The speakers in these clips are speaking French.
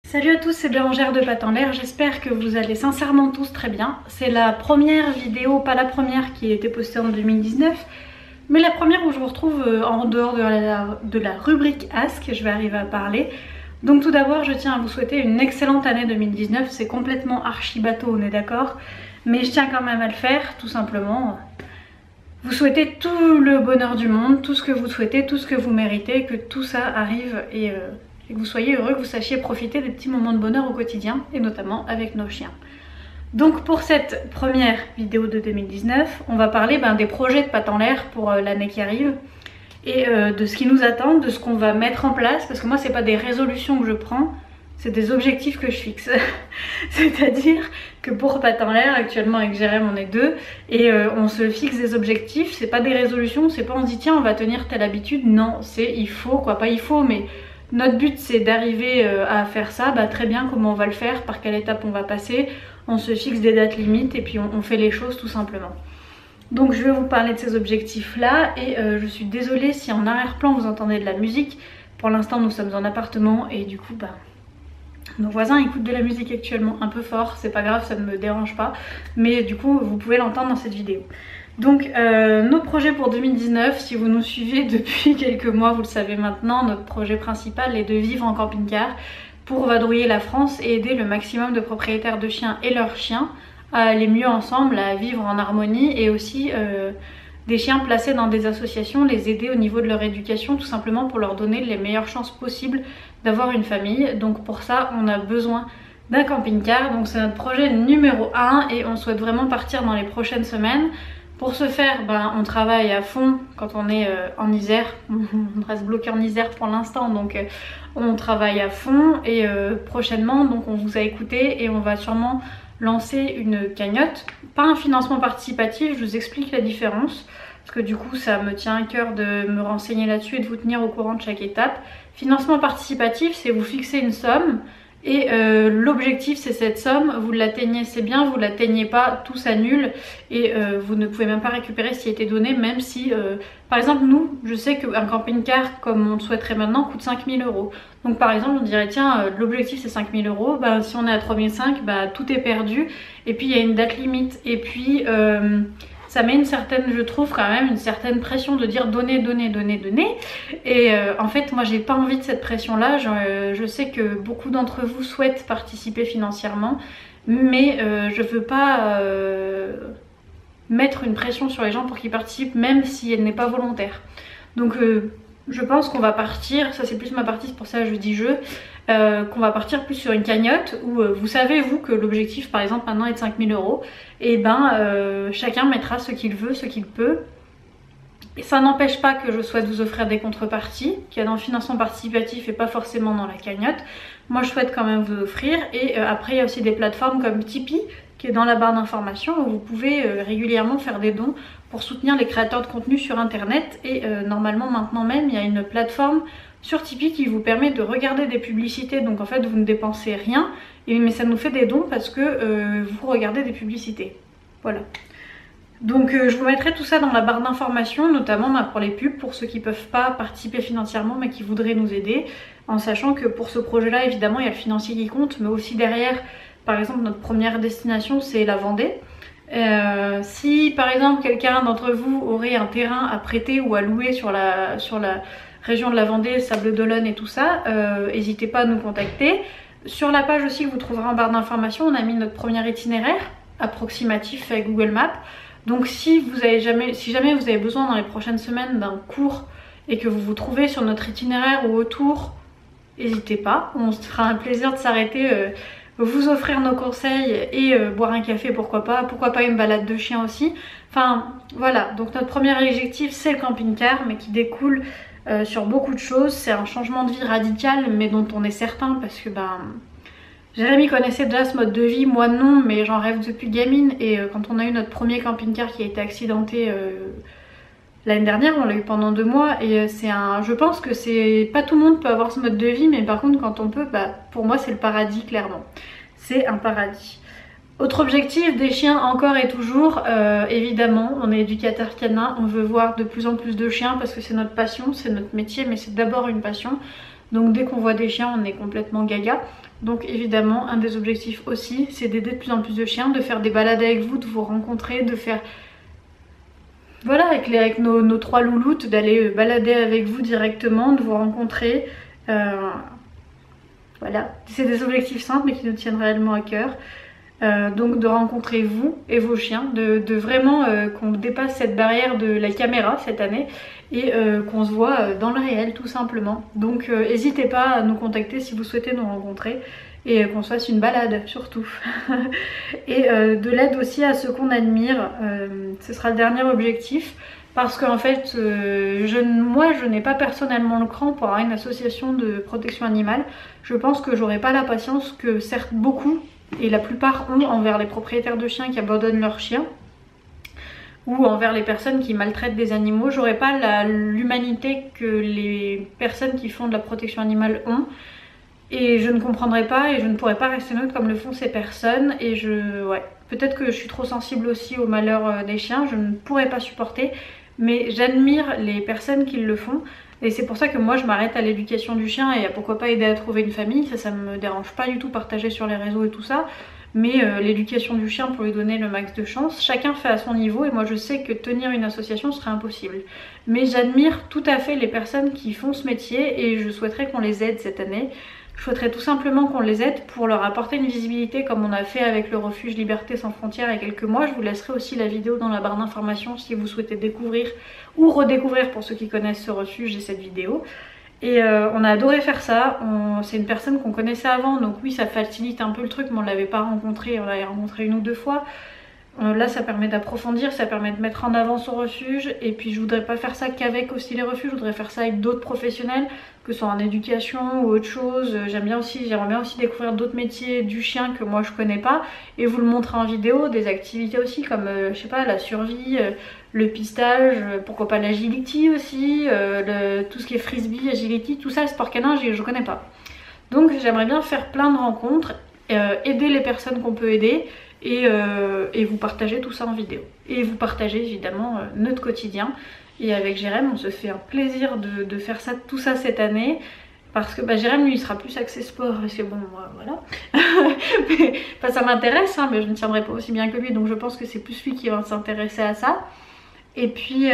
Salut à tous, c'est Bérangère de Pattes en l'air, j'espère que vous allez sincèrement tous très bien. C'est la première vidéo, pas la première qui a été postée en 2019, mais la première où je vous retrouve en dehors de la rubrique Ask, je vais arriver à parler. Donc tout d'abord, je tiens à vous souhaiter une excellente année 2019, c'est complètement archi bateau, on est d'accord, mais je tiens quand même à le faire, tout simplement. Vous souhaitez tout le bonheur du monde, tout ce que vous souhaitez, tout ce que vous méritez, que tout ça arrive et que vous soyez heureux, que vous sachiez profiter des petits moments de bonheur au quotidien et notamment avec nos chiens. Donc pour cette première vidéo de 2019, on va parler des projets de Pattes en l'air pour l'année qui arrive et de ce qui nous attend, de ce qu'on va mettre en place, parce que moi c'est pas des résolutions que je prends, c'est des objectifs que je fixe. C'est-à-dire que pour Pattes en l'air, actuellement avec Jérém on est deux et on se fixe des objectifs, c'est pas des résolutions, c'est pas on se dit tiens on va tenir telle habitude, non c'est il faut quoi, pas il faut mais notre but c'est d'arriver à faire ça, très bien, comment on va le faire, par quelle étape on va passer, on se fixe des dates limites et puis on fait les choses tout simplement. Donc je vais vous parler de ces objectifs là et je suis désolée si en arrière-plan vous entendez de la musique. Pour l'instant nous sommes en appartement et du coup nos voisins écoutent de la musique actuellement un peu fort, c'est pas grave, ça ne me dérange pas, mais du coup vous pouvez l'entendre dans cette vidéo. Donc nos projets pour 2019, si vous nous suivez depuis quelques mois, vous le savez maintenant, notre projet principal est de vivre en camping-car pour vadrouiller la France et aider le maximum de propriétaires de chiens et leurs chiens à aller mieux ensemble, à vivre en harmonie et aussi des chiens placés dans des associations, les aider au niveau de leur éducation tout simplement pour leur donner les meilleures chances possibles d'avoir une famille. Donc pour ça on a besoin d'un camping-car, donc c'est notre projet numéro 1 et on souhaite vraiment partir dans les prochaines semaines. Pour ce faire, on travaille à fond quand on est en Isère, on reste bloqué en Isère pour l'instant, donc on travaille à fond et prochainement donc on vous a écouté et on va sûrement lancer une cagnotte, pas un financement participatif, je vous explique la différence parce que du coup ça me tient à cœur de me renseigner là-dessus et de vous tenir au courant de chaque étape. Financement participatif, c'est vous fixer une somme et l'objectif c'est cette somme, vous l'atteignez c'est bien, vous l'atteignez pas tout s'annule et vous ne pouvez même pas récupérer ce qui a été donné, même si par exemple nous je sais qu'un camping-car comme on le souhaiterait maintenant coûte 5000 €. Donc par exemple on dirait tiens l'objectif c'est 5000 €, si on est à 3005 tout est perdu et puis il y a une date limite et puis ça met une certaine, je trouve quand même, une certaine pression de dire donner, donner, donner, donner. Et en fait, moi j'ai pas envie de cette pression-là. Je sais que beaucoup d'entre vous souhaitent participer financièrement, mais je veux pas mettre une pression sur les gens pour qu'ils participent, même si elle n'est pas volontaire. Donc je pense qu'on va partir, ça c'est plus ma partie, c'est pour ça que je dis qu'on va partir plus sur une cagnotte où vous savez vous que l'objectif par exemple maintenant est de 5000 €. Et chacun mettra ce qu'il veut, ce qu'il peut. Et ça n'empêche pas que je souhaite vous offrir des contreparties qu'il y a dans le financement participatif et pas forcément dans la cagnotte. Moi je souhaite quand même vous offrir et après il y a aussi des plateformes comme Tipeee qui est dans la barre d'information où vous pouvez régulièrement faire des dons pour soutenir les créateurs de contenu sur internet et normalement maintenant même il y a une plateforme sur Tipeee qui vous permet de regarder des publicités, donc en fait vous ne dépensez rien mais ça nous fait des dons parce que vous regardez des publicités. Voilà. Donc je vous mettrai tout ça dans la barre d'information, notamment pour les pubs, pour ceux qui ne peuvent pas participer financièrement mais qui voudraient nous aider, en sachant que pour ce projet là évidemment il y a le financier qui compte, mais aussi derrière par exemple notre première destination c'est la Vendée. Si par exemple quelqu'un d'entre vous aurait un terrain à prêter ou à louer sur la région de la Vendée, Sables d'Olonne et tout ça, n'hésitez pas à nous contacter. Sur la page aussi que vous trouverez en barre d'information, on a mis notre premier itinéraire approximatif avec Google Maps. Donc si jamais vous avez besoin dans les prochaines semaines d'un cours et que vous vous trouvez sur notre itinéraire ou autour, n'hésitez pas, on se fera un plaisir de s'arrêter, vous offrir nos conseils et boire un café, pourquoi pas une balade de chien aussi. Enfin voilà, donc notre premier objectif c'est le camping-car mais qui découle sur beaucoup de choses. C'est un changement de vie radical mais dont on est certain parce que Jérémy connaissait déjà ce mode de vie, moi non, mais j'en rêve depuis gamine et quand on a eu notre premier camping-car qui a été accidenté l'année dernière, on l'a eu pendant 2 mois et je pense que c'est pas tout le monde peut avoir ce mode de vie, mais par contre quand on peut, pour moi c'est le paradis clairement. C'est un paradis. Autre objectif des chiens encore et toujours, évidemment, on est éducateur canin, on veut voir de plus en plus de chiens parce que c'est notre passion, c'est notre métier, mais c'est d'abord une passion. Donc dès qu'on voit des chiens, on est complètement gaga. Donc évidemment, un des objectifs aussi, c'est d'aider de plus en plus de chiens, de faire des balades avec vous, de vous rencontrer, de faire... Voilà, avec nos 3 louloutes, d'aller balader avec vous directement, de vous rencontrer. Voilà, c'est des objectifs simples mais qui nous tiennent réellement à cœur. Donc de rencontrer vous et vos chiens, de vraiment qu'on dépasse cette barrière de la caméra cette année et qu'on se voit dans le réel tout simplement. Donc n'hésitez pas à nous contacter si vous souhaitez nous rencontrer et qu'on se fasse une balade surtout. Et de l'aide aussi à ceux qu'on admire, ce sera le dernier objectif. Parce qu'en fait, moi je n'ai pas personnellement le cran pour avoir une association de protection animale. Je pense que j'aurais pas la patience que certes beaucoup, et la plupart ont, envers les propriétaires de chiens qui abandonnent leurs chiens ou envers les personnes qui maltraitent des animaux. J'aurais pas l'humanité que les personnes qui font de la protection animale ont. Et je ne comprendrais pas et je ne pourrais pas rester neutre comme le font ces personnes. Et ouais, peut-être que je suis trop sensible aussi au malheur des chiens, je ne pourrais pas supporter. Mais j'admire les personnes qui le font. Et c'est pour ça que moi je m'arrête à l'éducation du chien et à pourquoi pas aider à trouver une famille. Ça me dérange pas du tout partager sur les réseaux et tout ça. Mais l'éducation du chien pour lui donner le max de chance, chacun fait à son niveau et moi je sais que tenir une association serait impossible. Mais j'admire tout à fait les personnes qui font ce métier et je souhaiterais qu'on les aide cette année. Je souhaiterais tout simplement qu'on les aide pour leur apporter une visibilité comme on a fait avec le refuge Liberté Sans Frontières il y a quelques mois. Je vous laisserai aussi la vidéo dans la barre d'informations si vous souhaitez découvrir ou redécouvrir pour ceux qui connaissent ce refuge et cette vidéo. Et on a adoré faire ça, c'est une personne qu'on connaissait avant donc oui ça facilite un peu le truc mais on l'avait pas rencontré, on l'avait rencontré 1 ou 2 fois. Là ça permet d'approfondir, ça permet de mettre en avant son refuge et puis je voudrais pas faire ça qu'avec aussi les refuges, je voudrais faire ça avec d'autres professionnels, que ce soit en éducation ou autre chose. J'aimerais bien aussi découvrir d'autres métiers du chien que moi je connais pas et vous le montrer en vidéo, des activités aussi comme je sais pas la survie, le pistage, pourquoi pas l'agility aussi, tout ce qui est frisbee, agility, tout ça le sport canin je connais pas. Donc j'aimerais bien faire plein de rencontres, aider les personnes qu'on peut aider. Et vous partagez tout ça en vidéo. Et vous partagez évidemment notre quotidien. Et avec Jérém, on se fait un plaisir de faire tout ça cette année. Parce que Jérém, lui, il sera plus axé sport. Parce que bon, voilà. Enfin, ça m'intéresse, hein, mais je ne tiendrai pas aussi bien que lui. Donc je pense que c'est plus lui qui va s'intéresser à ça. Et puis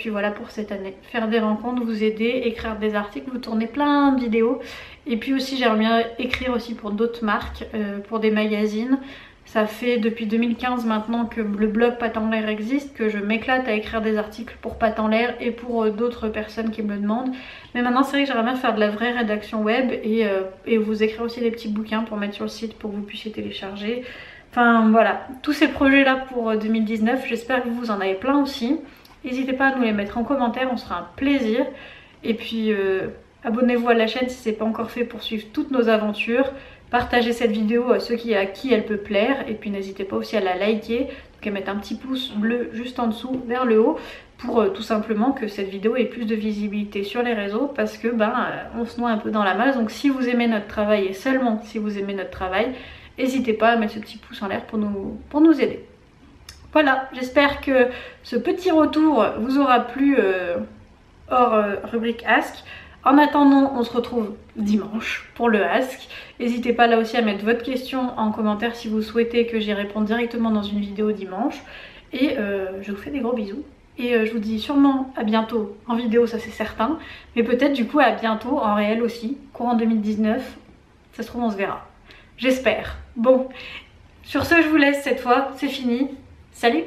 voilà pour cette année. Faire des rencontres, vous aider, écrire des articles, vous tourner plein de vidéos. Et puis aussi, j'aimerais bien écrire aussi pour d'autres marques, pour des magazines. Ça fait depuis 2015 maintenant que le blog Pattes en l'air existe, que je m'éclate à écrire des articles pour Pattes en l'air et pour d'autres personnes qui me le demandent. Mais maintenant c'est vrai que j'aimerais bien faire de la vraie rédaction web et vous écrire aussi des petits bouquins pour mettre sur le site pour que vous puissiez télécharger. Enfin voilà, tous ces projets là pour 2019, j'espère que vous en avez plein aussi. N'hésitez pas à nous les mettre en commentaire, on sera un plaisir. Et puis abonnez-vous à la chaîne si ce n'est pas encore fait pour suivre toutes nos aventures. Partagez cette vidéo à ceux à qui elle peut plaire et puis n'hésitez pas aussi à la liker, donc à mettre un petit pouce bleu juste en dessous vers le haut pour tout simplement que cette vidéo ait plus de visibilité sur les réseaux parce que on se noie un peu dans la masse. Donc si vous aimez notre travail et seulement si vous aimez notre travail, n'hésitez pas à mettre ce petit pouce en l'air pour nous aider. Voilà, j'espère que ce petit retour vous aura plu hors rubrique Ask. En attendant, on se retrouve dimanche pour le Ask. N'hésitez pas là aussi à mettre votre question en commentaire si vous souhaitez que j'y réponde directement dans une vidéo dimanche. Et je vous fais des gros bisous. Et je vous dis sûrement à bientôt en vidéo, ça c'est certain. Mais peut-être du coup à bientôt en réel aussi, courant 2019. Ça se trouve on se verra. J'espère. Bon, sur ce je vous laisse cette fois, c'est fini. Salut!